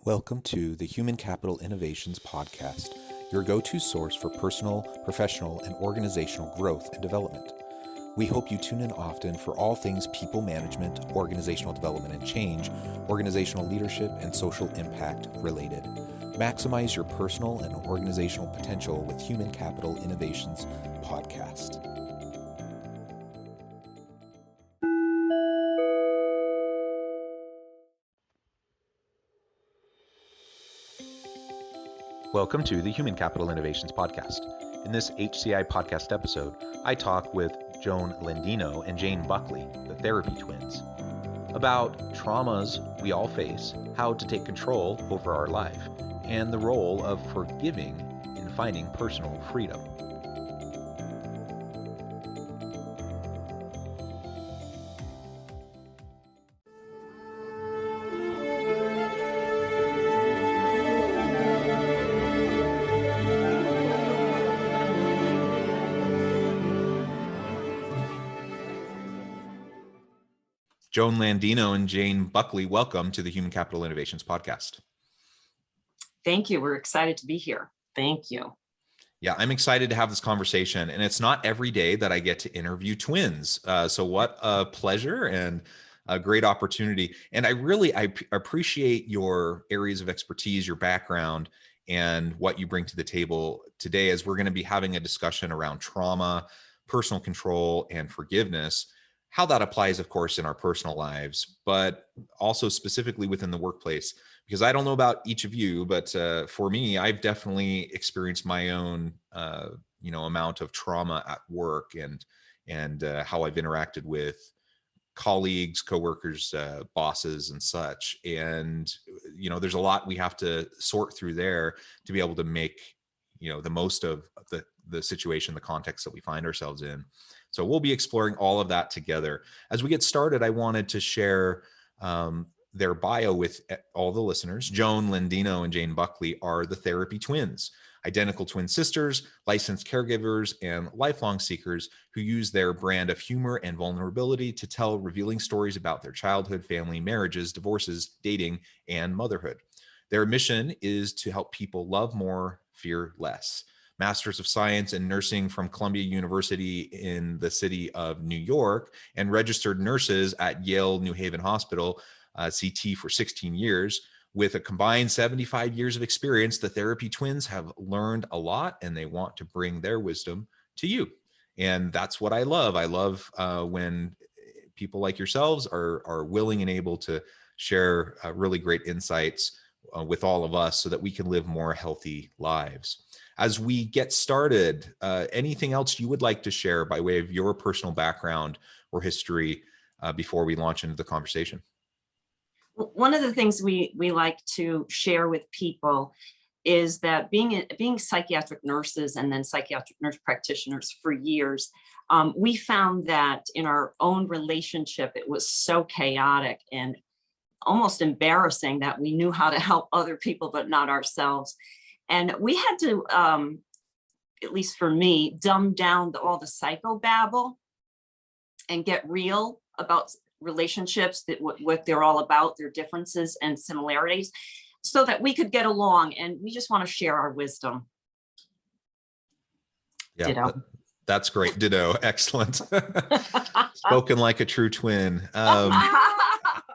Welcome to the Human Capital Innovations Podcast, your go-to source for personal, professional, and organizational growth and development. We hope you tune in often for all things people management, organizational development and change, organizational leadership, and social impact related. Maximize your personal and organizational potential with Human Capital Innovations Podcast. Welcome to the Human Capital Innovations Podcast. In this HCI podcast episode, I talk with Joan Landino and Jane Buckley, the therapy twins, about traumas we all face, how to take control over our life, and the role of forgiving in finding personal freedom. Joan Landino and Jane Buckley, welcome to the Human Capital Innovations Podcast. Thank you. We're excited to be here. Thank you. Yeah, I'm excited to have this conversation, and it's not every day that I get to interview twins. So what a pleasure and a great opportunity. And I appreciate your areas of expertise, your background, and what you bring to the table today, as we're going to be having a discussion around trauma, personal control, and forgiveness. How that applies, of course, in our personal lives, but also specifically within the workplace. Because I don't know about each of you, but for me, I've definitely experienced my own, amount of trauma at work, and how I've interacted with colleagues, coworkers, bosses, and such. And there's a lot we have to sort through there to be able to make the most of the situation, the context that we find ourselves in. So we'll be exploring all of that together. As we get started, I wanted to share their bio with all the listeners. Joan Landino and Jane Buckley are the therapy twins, identical twin sisters, licensed caregivers, and lifelong seekers who use their brand of humor and vulnerability to tell revealing stories about their childhood, family, marriages, divorces, dating, and motherhood. Their mission is to help people love more, fear less. Masters of Science in Nursing from Columbia University in the city of New York, and registered nurses at Yale New Haven Hospital, CT, for 16 years. With a combined 75 years of experience, the therapy twins have learned a lot, and they want to bring their wisdom to you. And that's what I love. I love when people like yourselves are willing and able to share really great insights with all of us so that we can live more healthy lives. As we get started, anything else you would like to share by way of your personal background or history before we launch into the conversation? One of the things we like to share with people is that being psychiatric nurses and then psychiatric nurse practitioners for years, we found that in our own relationship, it was so chaotic and almost embarrassing that we knew how to help other people, but not ourselves. And we had to, at least for me, dumb down all the psychobabble and get real about relationships, what they're all about, their differences and similarities, so that we could get along. And we just want to share our wisdom. Yeah, Ditto. That's great. Ditto. Excellent. Spoken like a true twin.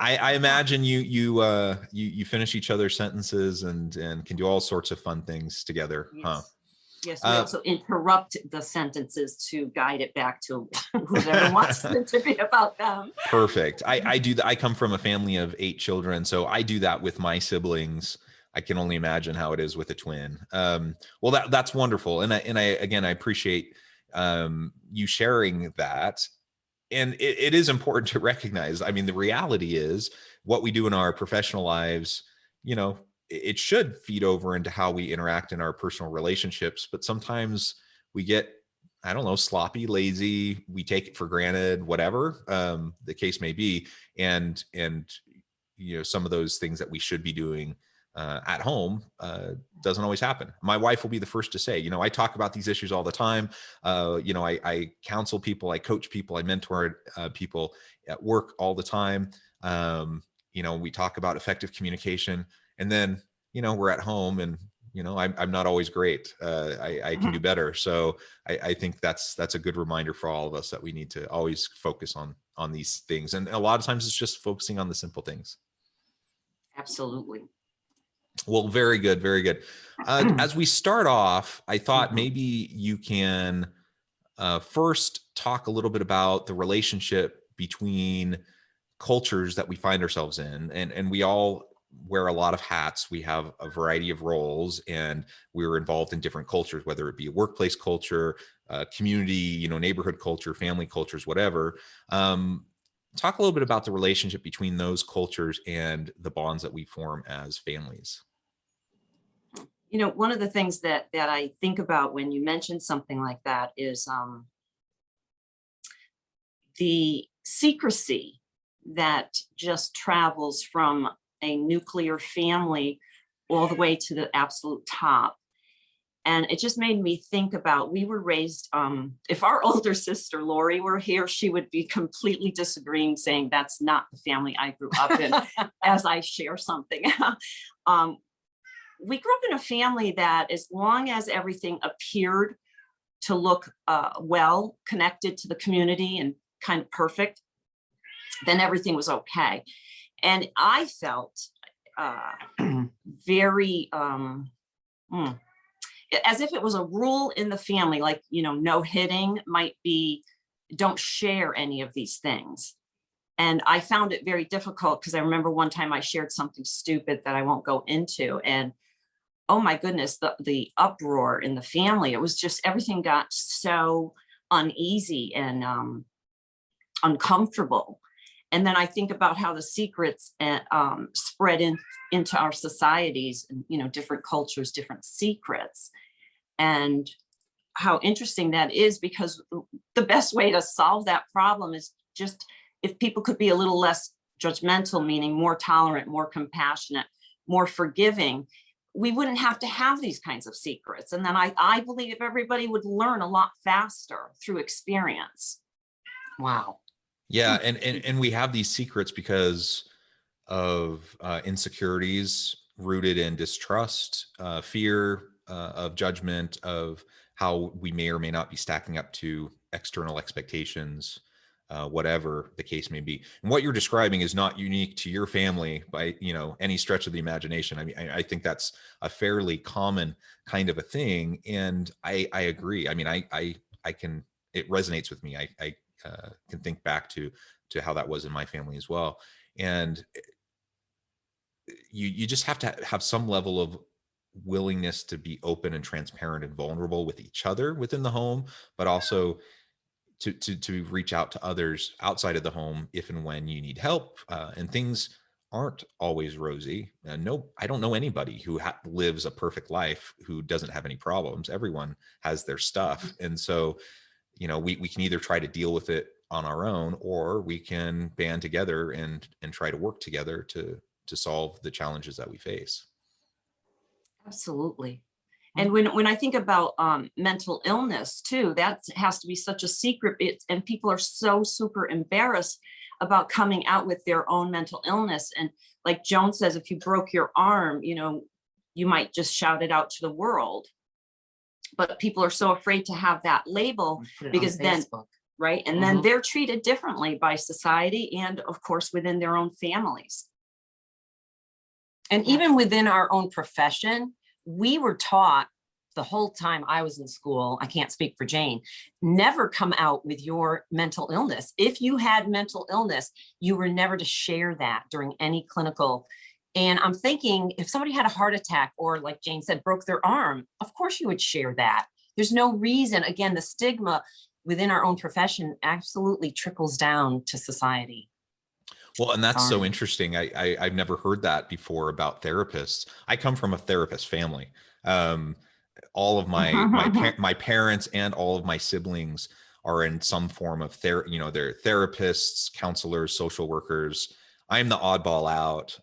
I imagine you finish each other's sentences and can do all sorts of fun things together, Yes. huh? Yes, we also interrupt the sentences to guide it back to whoever wants it to be about them. Perfect. I do that. I come from a family of 8 children, so I do that with my siblings. I can only imagine how it is with a twin. Well, that's wonderful, and I appreciate you sharing that. And it is important to recognize, I mean, the reality is what we do in our professional lives, it should feed over into how we interact in our personal relationships. But sometimes we get, sloppy, lazy, we take it for granted, whatever the case may be. And some of those things that we should be doing at home doesn't always happen. My wife will be the first to say, I talk about these issues all the time. I counsel people, I coach people, I mentor people at work all the time. We talk about effective communication. And then, we're at home and, I'm not always great. I can do better. So I think that's a good reminder for all of us that we need to always focus on these things. And a lot of times it's just focusing on the simple things. Absolutely. Well, very good. Very good. As we start off, I thought Mhm. maybe you can first talk a little bit about the relationship between cultures that we find ourselves in, and we all wear a lot of hats. We have a variety of roles, and we're involved in different cultures, whether it be a workplace culture, community, neighborhood culture, family cultures, whatever. Talk a little bit about the relationship between those cultures and the bonds that we form as families. One of the things that I think about when you mention something like that is the secrecy that just travels from a nuclear family all the way to the absolute top. And it just made me think about, we were raised, if our older sister Lori were here, she would be completely disagreeing, saying that's not the family I grew up in, as I share something. um, we grew up in a family that, as long as everything appeared to look well connected to the community and kind of perfect, then everything was okay. And I felt very as if it was a rule in the family, like, no hitting might be, don't share any of these things. And I found it very difficult because I remember one time I shared something stupid that I won't go into. And oh my goodness, the uproar in the family, it was just, everything got so uneasy and uncomfortable. And then I think about how the secrets spread into our societies, and different cultures, different secrets, and how interesting that is, because the best way to solve that problem is just, if people could be a little less judgmental, meaning more tolerant, more compassionate, more forgiving, we wouldn't have to have these kinds of secrets. And then I believe everybody would learn a lot faster through experience. Wow. Yeah, and we have these secrets because of insecurities rooted in distrust, fear of judgment, of how we may or may not be stacking up to external expectations, whatever the case may be. And what you're describing is not unique to your family by any stretch of the imagination. I mean, I think that's a fairly common kind of a thing, and I agree. I mean, I can, it resonates with me. I can think back to how that was in my family as well. And you just have to have some level of willingness to be open and transparent and vulnerable with each other within the home, but also to reach out to others outside of the home if and when you need help. And things aren't always rosy. No, I don't know anybody who lives a perfect life who doesn't have any problems. Everyone has their stuff. And so, we can either try to deal with it on our own, or we can band together and try to work together to solve the challenges that we face. Absolutely. And when I think about mental illness too, that has to be such a secret. And people are so super embarrassed about coming out with their own mental illness. And like Joan says, if you broke your arm, you might just shout it out to the world. But people are so afraid to have that label, because then, right? And then they're treated differently by society and, of course, within their own families. And even within our own profession, we were taught the whole time I was in school, I can't speak for Jane, never come out with your mental illness. If you had mental illness, you were never to share that during any clinical. And I'm thinking, if somebody had a heart attack, or like Jane said, broke their arm, of course you would share that. There's no reason. Again, the stigma within our own profession absolutely trickles down to society. Well, and that's so interesting. I've never heard that before about therapists. I come from a therapist family. All of my parents and all of my siblings are in some form of they're therapists, counselors, social workers. I'm the oddball out.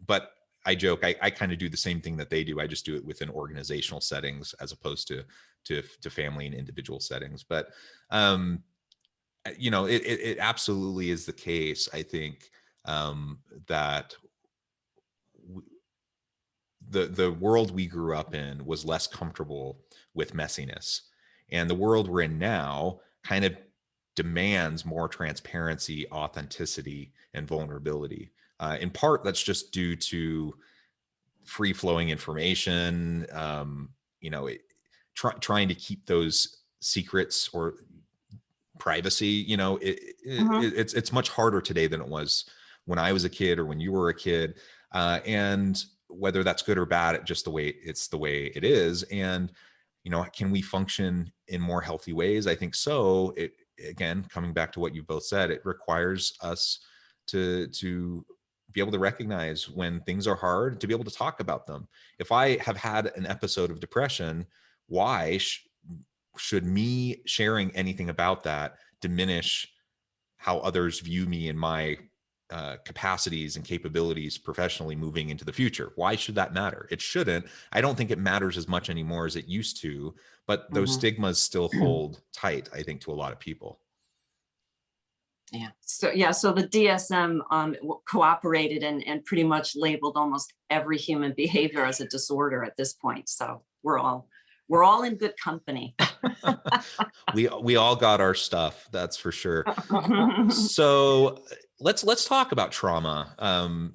But I joke, I kind of do the same thing that they do. I just do it within organizational settings as opposed to family and individual settings. But it absolutely is the case. I think that the world we grew up in was less comfortable with messiness. And the world we're in now kind of demands more transparency, authenticity, and vulnerability. In part, that's just due to free flowing information, trying to keep those secrets or privacy, it's much harder today than it was when I was a kid or when you were a kid. And whether that's good or bad, it's the way it is. And, can we function in more healthy ways? I think so. Again, coming back to what you both said, it requires us to be able to recognize when things are hard, to be able to talk about them. If I have had an episode of depression, why should me sharing anything about that diminish how others view me and my capacities and capabilities professionally moving into the future? Why should that matter? It shouldn't. I don't think it matters as much anymore as it used to, but those stigmas still hold tight, I think, to a lot of people. Yeah. So the DSM cooperated and pretty much labeled almost every human behavior as a disorder at this point. So we're all in good company. We all got our stuff, that's for sure. So let's talk about trauma.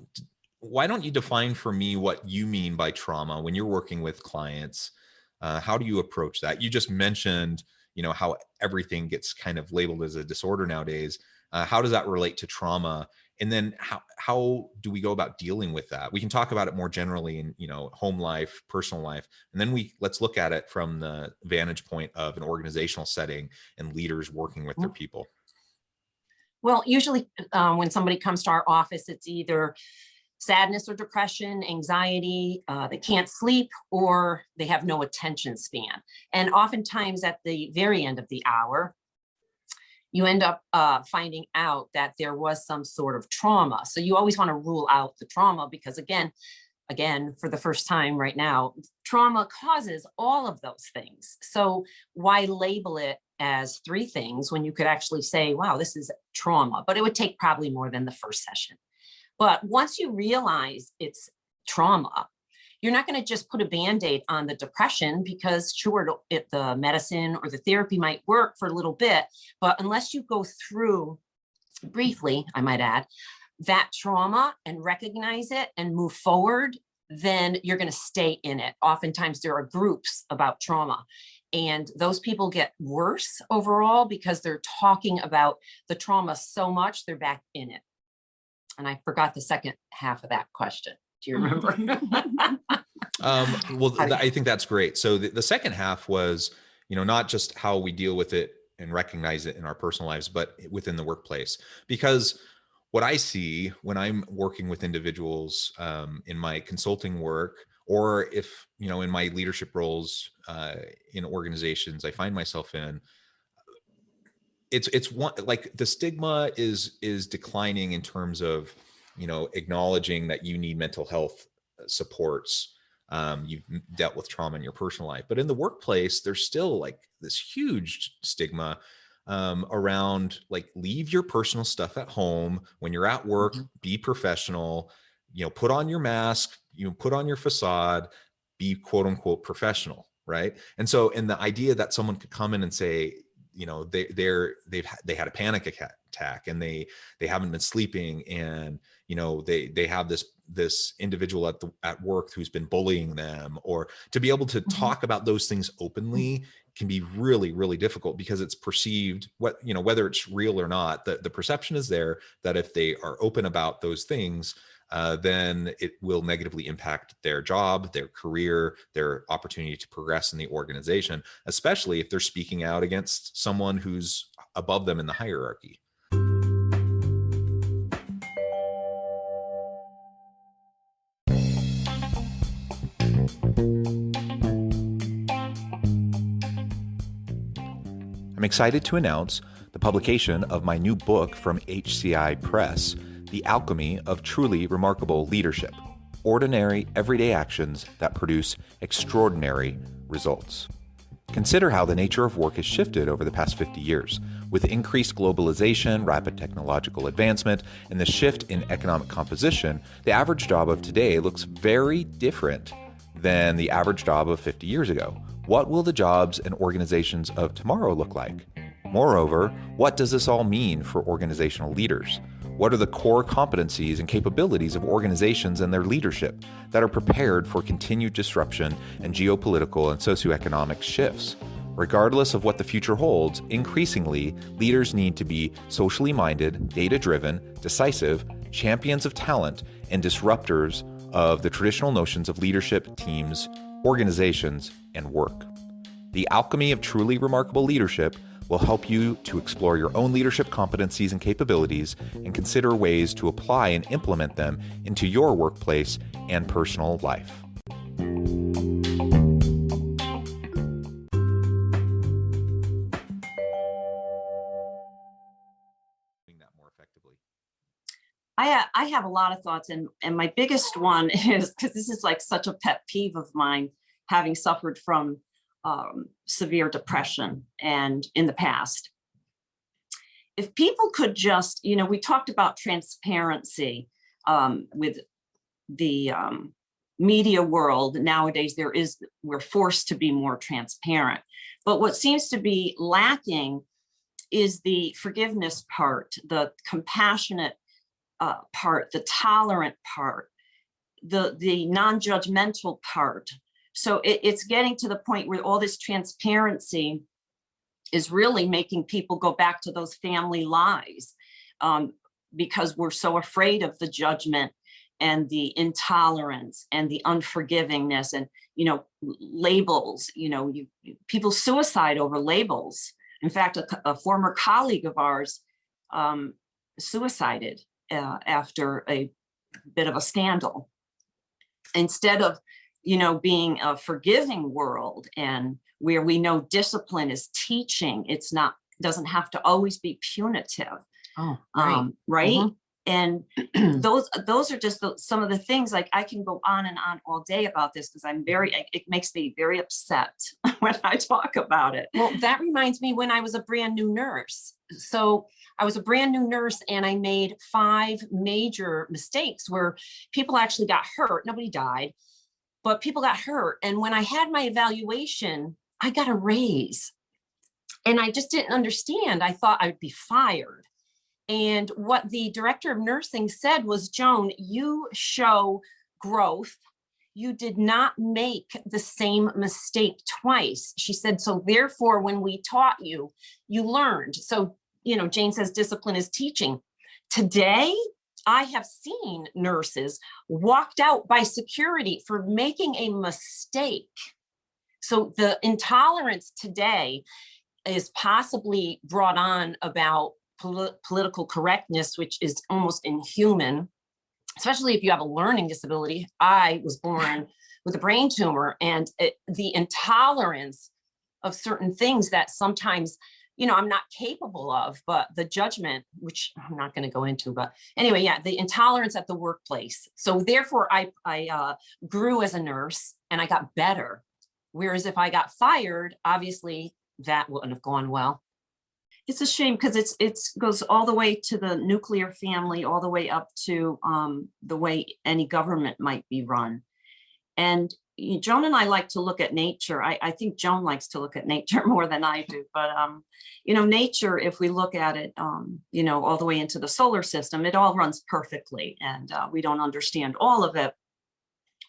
Why don't you define for me what you mean by trauma when you're working with clients? How do you approach that? You just mentioned, how everything gets kind of labeled as a disorder nowadays. How does that relate to trauma? And then how do we go about dealing with that? We can talk about it more generally in, home life, personal life, and then let's look at it from the vantage point of an organizational setting and leaders working with their people. Well, usually when somebody comes to our office, it's either sadness or depression, anxiety, they can't sleep, or they have no attention span. And oftentimes at the very end of the hour, you end up finding out that there was some sort of trauma. So you always want to rule out the trauma because again, for the first time right now, trauma causes all of those things. So why label it as 3 things when you could actually say, wow, this is trauma, but it would take probably more than the first session. But once you realize it's trauma, you're not going to just put a Band-Aid on the depression because sure, the medicine or the therapy might work for a little bit, but unless you go through briefly, I might add, that trauma and recognize it and move forward, then you're going to stay in it. Oftentimes there are groups about trauma and those people get worse overall because they're talking about the trauma so much, they're back in it. And I forgot the second half of that question. Do you remember? I think that's great. So the second half was, not just how we deal with it and recognize it in our personal lives, but within the workplace. Because what I see when I'm working with individuals in my consulting work, or if, in my leadership roles in organizations I find myself in, it's one, like the stigma is declining in terms of, acknowledging that you need mental health supports. You've dealt with trauma in your personal life, but in the workplace, there's still like this huge stigma around like, leave your personal stuff at home. When you're at work, be professional, put on your mask, put on your facade, be quote unquote professional. Right. And so, in the idea that someone could come in and say, they had a panic attack and they haven't been sleeping, and they have this individual at work who's been bullying them, or to be able to talk about those things openly can be really, really difficult because it's perceived, whether it's real or not, the perception is there that if they are open about those things, then it will negatively impact their job, their career, their opportunity to progress in the organization, especially if they're speaking out against someone who's above them in the hierarchy. I'm excited to announce the publication of my new book from HCI Press, The Alchemy of Truly Remarkable Leadership: Ordinary, Everyday Actions that Produce Extraordinary Results. Consider how the nature of work has shifted over the past 50 years. With increased globalization, rapid technological advancement, and the shift in economic composition, the average job of today looks very different than the average job of 50 years ago. What will the jobs and organizations of tomorrow look like? Moreover, what does this all mean for organizational leaders? What are the core competencies and capabilities of organizations and their leadership that are prepared for continued disruption and geopolitical and socioeconomic shifts? Regardless of what the future holds, increasingly, leaders need to be socially minded, data-driven, decisive, champions of talent, and disruptors of the traditional notions of leadership, teams, organizations, and work. The alchemy of truly remarkable leadership will help you to explore your own leadership competencies and capabilities and consider ways to apply and implement them into your workplace and personal life. That more effectively. I have a lot of thoughts, and my biggest one is, because this is like such a pet peeve of mine, having suffered from severe depression and in the past. If people could just, we talked about transparency with the media world. Nowadays, we're forced to be more transparent. But what seems to be lacking is the forgiveness part, the compassionate part, the tolerant part, the non-judgmental part. So it's getting to the point where all this transparency is really making people go back to those family lies, because we're so afraid of the judgment and the intolerance and the unforgivingness and, labels, people suicide over labels. In fact, a former colleague of ours suicided after a bit of a scandal. Instead of, being a forgiving world and where we know discipline is teaching, doesn't have to always be punitive. Oh, right. Right. Mm-hmm. And those are just some of the things. Like, I can go on and on all day about this because it makes me very upset when I talk about it. Well, that reminds me when I was a brand new nurse. So I was a brand new nurse and I made 5 major mistakes where people actually got hurt. Nobody died, but people got hurt. And when I had my evaluation, I got a raise. And I just didn't understand. I thought I'd be fired. And what the director of nursing said was, Joan, you show growth. You did not make the same mistake twice. She said, so therefore, when we taught you, you learned. So, Jane says discipline is teaching. Today, I have seen nurses walked out by security for making a mistake. So the intolerance today is possibly brought on about political correctness, which is almost inhuman, especially if you have a learning disability. I was born with a brain tumor, and the intolerance of certain things that sometimes, I'm not capable of, but the judgment, which I'm not going to go into, but anyway, yeah, the intolerance at the workplace. So therefore I grew as a nurse and I got better. Whereas if I got fired, obviously that wouldn't have gone well. It's a shame because it goes all the way to the nuclear family, all the way up to the way any government might be run. And Joan and I like to look at nature. I think Joan likes to look at nature more than I do. But, nature, if we look at it, all the way into the solar system, it all runs perfectly. And we don't understand all of it,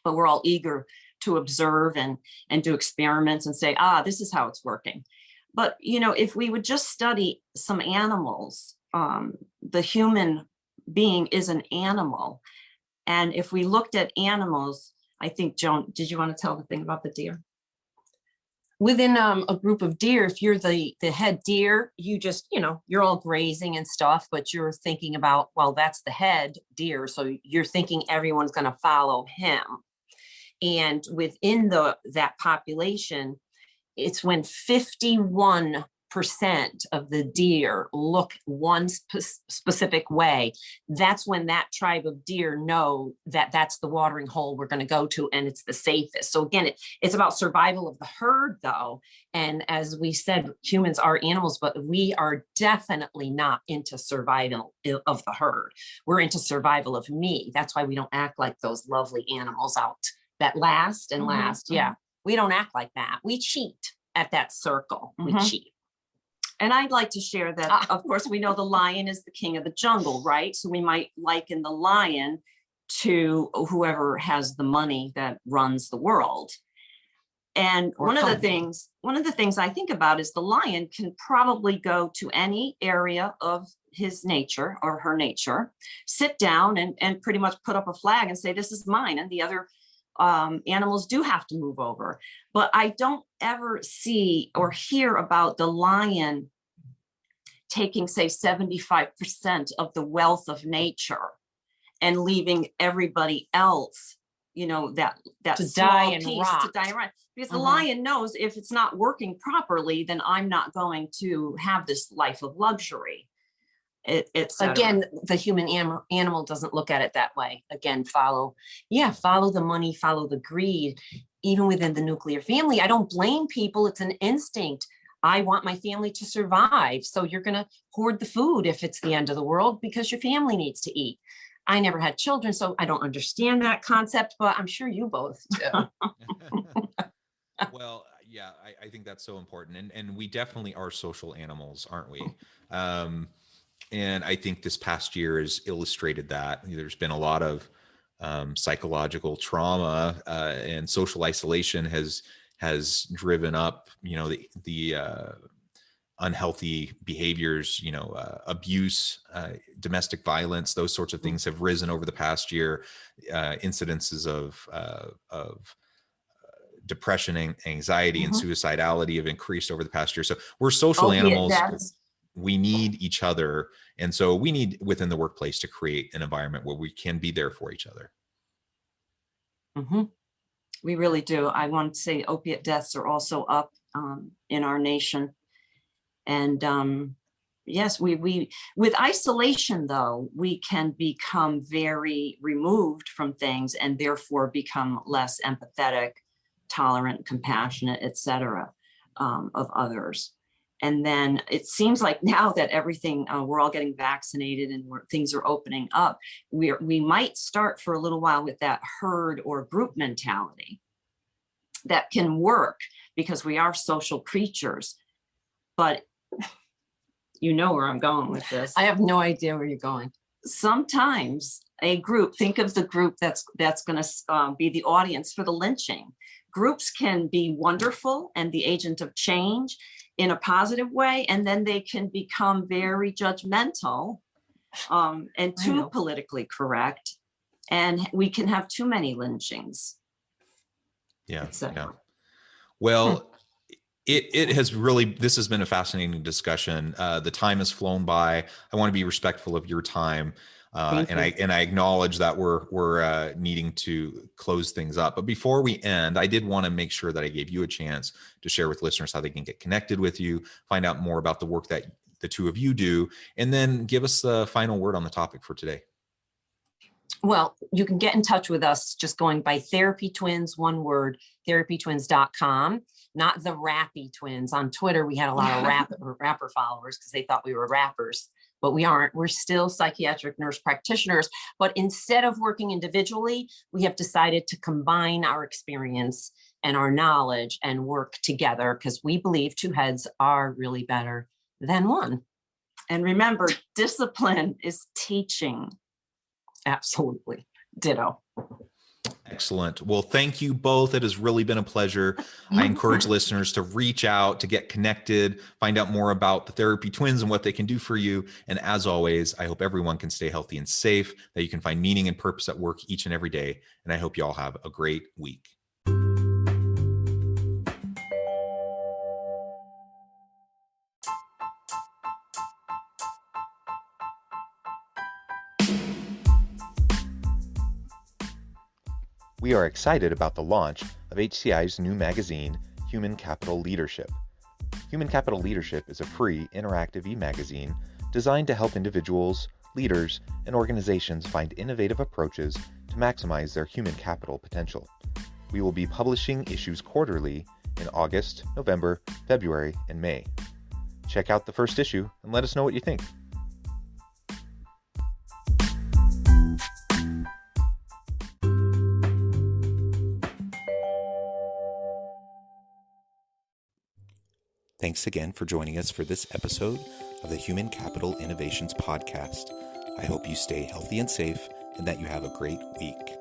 but we're all eager to observe and do experiments and say, this is how it's working. But, if we would just study some animals, the human being is an animal. And if we looked at animals, I think, Joan, did you want to tell the thing about the deer? Within a group of deer, if you're the head deer, you just, you're all grazing and stuff, but you're thinking about, well, that's the head deer. So you're thinking everyone's going to follow him. And within that population, it's when 51% of the deer look one specific way. That's when that tribe of deer know that that's the watering hole we're going to go to, and it's the safest. So again, it's about survival of the herd, though. And as we said, humans are animals, but we are definitely not into survival of the herd. We're into survival of me. That's why we don't act like those lovely animals out that last and Mhm, last. Yeah. We don't act like that. We cheat at that circle. We Mhm. cheat. And I'd like to share that, of course, we know the lion is the king of the jungle, right? So we might liken the lion to whoever has the money that runs the world. And Or one of the company. things I think about is the lion can probably go to any area of his nature or her nature, sit down and pretty much put up a flag and say, this is mine. And the other animals do have to move over. But I don't ever see or hear about the lion taking, say, 75% of the wealth of nature and leaving everybody else, that To small die and piece rot. to die and rot. Because the Mhm. lion knows if it's not working properly, then I'm not going to have this life of luxury. Et cetera. Again, the human animal doesn't look at it that way. Again, follow the money, follow the greed. Even within the nuclear family, I don't blame people. It's an instinct. I want my family to survive. So you're going to hoard the food if it's the end of the world because your family needs to eat. I never had children, so I don't understand that concept, but I'm sure you both do. Well, yeah, I think that's so important. And we definitely are social animals, aren't we? And I think this past year has illustrated that. There's been a lot of psychological trauma and social isolation has driven up, the unhealthy behaviors, abuse, domestic violence, those sorts of things have risen over the past year. Incidences of depression, anxiety, and Mhm. suicidality have increased over the past year. So we're social Opiate animals. deaths. We need each other. And so we need within the workplace to create an environment where we can be there for each other. Mhm. We really do. I want to say opiate deaths are also up in our nation. And yes, we with isolation, though, we can become very removed from things and therefore become less empathetic, tolerant, compassionate, etc., of others. And then it seems like now that everything, we're all getting vaccinated and things are opening up, we might start for a little while with that herd or group mentality that can work because we are social creatures. But you know where I'm going with this. I have no idea where you're going. Sometimes a group, think of the group that's going to be the audience for the lynching. Groups can be wonderful and the agent of change in a positive way, and then they can become very judgmental and too politically correct, and we can have too many lynchings. Yeah. etc. Yeah. Well, it has really, this has been a fascinating discussion. The time has flown by. I want to be respectful of your time. And I acknowledge that we're needing to close things up. But before we end, I did want to make sure that I gave you a chance to share with listeners how they can get connected with you, find out more about the work that the two of you do, and then give us the final word on the topic for today. Well, you can get in touch with us just going by Therapy Twins, one word, therapytwins.com, not the Rappy Twins. On Twitter, we had a lot of rapper followers because they thought we were rappers, but we aren't. We're still psychiatric nurse practitioners. But instead of working individually, we have decided to combine our experience and our knowledge and work together because we believe two heads are really better than one. And remember, discipline is teaching. Absolutely. Ditto. Excellent. Well, thank you both. It has really been a pleasure. I encourage listeners to reach out, to get connected, find out more about the Therapy Twins and what they can do for you. And as always, I hope everyone can stay healthy and safe, that you can find meaning and purpose at work each and every day. And I hope you all have a great week. We are excited about the launch of HCI's new magazine, Human Capital Leadership. Human Capital Leadership is a free, interactive e-magazine designed to help individuals, leaders, and organizations find innovative approaches to maximize their human capital potential. We will be publishing issues quarterly in August, November, February, and May. Check out the first issue and let us know what you think. Thanks again for joining us for this episode of the Human Capital Innovations Podcast. I hope you stay healthy and safe and that you have a great week.